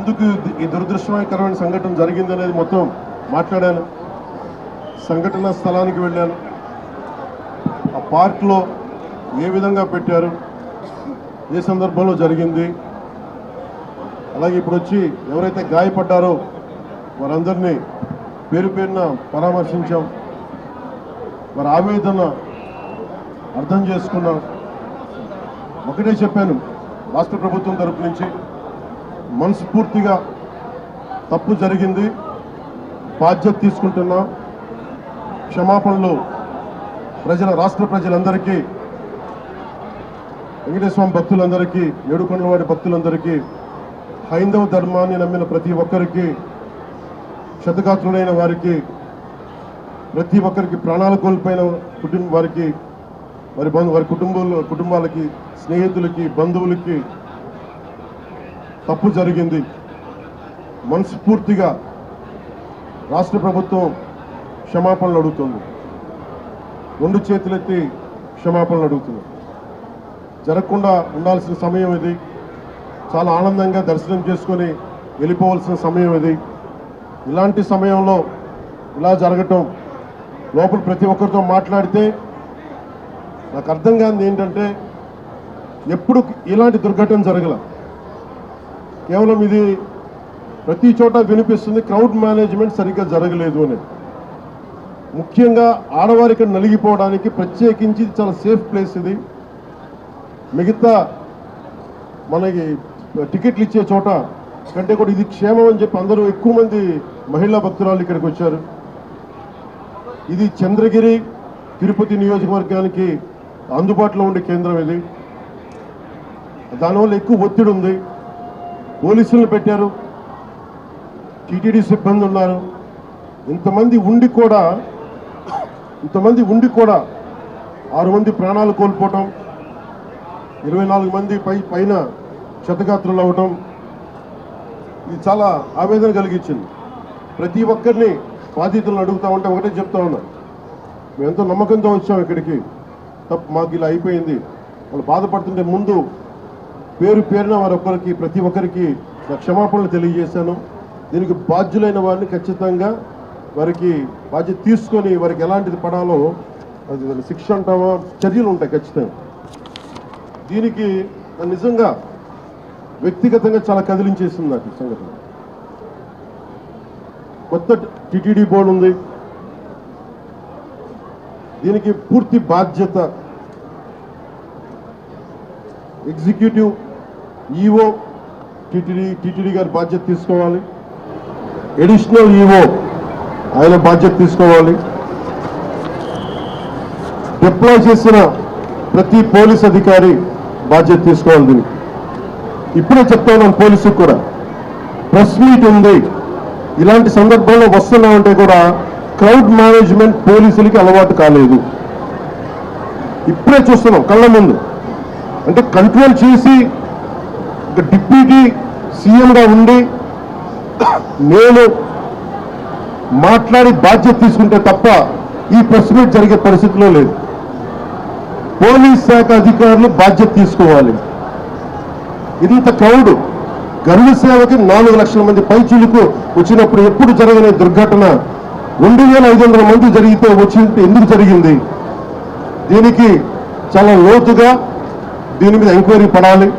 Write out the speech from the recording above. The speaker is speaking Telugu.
ఎందుకు ఈ దురదృష్టకరమైన సంఘటన జరిగిందనేది మొత్తం మాట్లాడాను. సంఘటన స్థలానికి వెళ్ళాను. ఆ పార్క్లో ఏ విధంగా పెట్టారు, ఏ సందర్భంలో జరిగింది, అలాగే ఇప్పుడు వచ్చి ఎవరైతే గాయపడ్డారో వారందరినీ పేరు పేరున పరామర్శించాం. వారి ఆవేదన అర్థం చేసుకున్నాం. ఒకటే చెప్పాను, రాష్ట్ర ప్రభుత్వం తరపు నుంచి మనస్ఫూర్తిగా తప్పు జరిగింది, బాధ్యత తీసుకుంటున్నాం. క్షమాపణలు రాష్ట్ర ప్రజలందరికీ, వెంకటేశ్వర స్వామి భక్తులందరికీ, ఏడుకొండలవాడి భక్తులందరికీ, హైందవ ధర్మాన్ని నమ్మిన ప్రతి ఒక్కరికి, క్షతగాత్రులైన వారికి, ప్రతి ఒక్కరికి, ప్రాణాలు కోల్పోయిన వారికి, వారి కుటుంబాలకి, స్నేహితులకి, బంధువులకి తప్పు జరిగింది. మనస్ఫూర్తిగా రాష్ట్ర ప్రభుత్వం క్షమాపణలు అడుగుతుంది. రెండు చేతులెత్తి క్షమాపణలు అడుగుతుంది. జరగకుండా ఉండాల్సిన సమయం ఇది. చాలా ఆనందంగా దర్శనం చేసుకొని వెళ్ళిపోవాల్సిన సమయం ఇది. ఇలాంటి సమయంలో ఇలా జరగటం, లోపల ప్రతి ఒక్కరితో మాట్లాడితే నాకు అర్థం కానిది ఏంటంటే, ఎప్పుడు ఇలాంటి దుర్ఘటన జరగల. కేవలం ఇది ప్రతి చోట వినిపిస్తుంది, క్రౌడ్ మేనేజ్మెంట్ సరిగ్గా జరగలేదు అని. ముఖ్యంగా ఆడవారికి నలిగిపోవడానికి ప్రత్యేకించి చాలా సేఫ్ ప్లేస్ ఇది. మిగతా మనకి టికెట్లు ఇచ్చే చోట కంటే కూడా ఇది క్షేమం అని చెప్పి అందరూ ఎక్కువ మంది మహిళా భక్తురాలు ఇక్కడికి వచ్చారు. ఇది చంద్రగిరి తిరుపతి నియోజకవర్గానికి అందుబాటులో ఉండే కేంద్రం ఇది. దానివల్ల ఎక్కువ ఒత్తిడి ఉంది. పోలీసులను పెట్టారు, టీటీడీ సిబ్బంది ఉన్నారు. ఇంతమంది ఉండి కూడా 6 మంది ప్రాణాలు కోల్పోవటం, 24 మంది పైన క్షతగాత్రులు అవ్వటం, ఇది చాలా ఆవేదన కలిగించింది. ప్రతి ఒక్కరిని బాధితులను అడుగుతా ఉంటే ఒకటే చెప్తా ఉన్నా, మేము ఎంతో నమ్మకంతో వచ్చాం ఇక్కడికి, మాకు ఇలా అయిపోయింది. వాళ్ళు బాధపడుతుంటే ముందు పేరున ప్రతి ఒక్కరికి క్షమాపణలు తెలియజేశాను. దీనికి బాధ్యులైన వారిని ఖచ్చితంగా వారికి బాధ్యత తీసుకొని వారికి ఎలాంటిది పడాలో అది శిక్ష అంటామా, చర్యలు ఉంటాయి ఖచ్చితంగా. దీనికి నిజంగా వ్యక్తిగతంగా చాలా కదిలించేసింది నాకు ఈ సంఘటన. కొత్త టిటిడి బోర్డు ఉంది, దీనికి పూర్తి బాధ్యత ఎగ్జిక్యూటివ్ ఈఓ టిటిడి గారి బాధ్యత తీసుకోవాలి. అడిషనల్ ఈఓ ఆయన బాధ్యత తీసుకోవాలి. డిప్లాయ్ చేసిన ప్రతి పోలీస్ అధికారి బాధ్యత తీసుకోవాలి. దీనికి ఇప్పుడే చెప్తా ఉన్నాను, పోలీసుకు కూడా ప్రెస్ మీట్ ఉంది. ఇలాంటి సందర్భంలో వస్తున్నామంటే కూడా క్రౌడ్ మేనేజ్మెంట్ పోలీసులకి అలవాటు కాలేదు. ఇప్పుడే చూస్తున్నాం కళ్ళ ముందు. అంటే కంట్రోల్ చేసి డిప్యూటీ సీఎంగా ఉండి నేను మాట్లాడి బాధ్యత తీసుకుంటే తప్ప ఈ ప్రెస్ మీట్ జరిగే పరిస్థితిలో లేదు. పోలీస్ శాఖ అధికారులు బాధ్యత తీసుకోవాలి. ఇంత క్రౌడ్ గరుడ సేవకి 4 లక్షల మంది పైచులకు వచ్చినప్పుడు ఎప్పుడు జరిగిన దుర్ఘటన 2500 మంది జరిగితే వచ్చింటే ఎందుకు జరిగింది? దీనికి చాలా లోతుగా దీని మీద ఎంక్వైరీ పడాలి.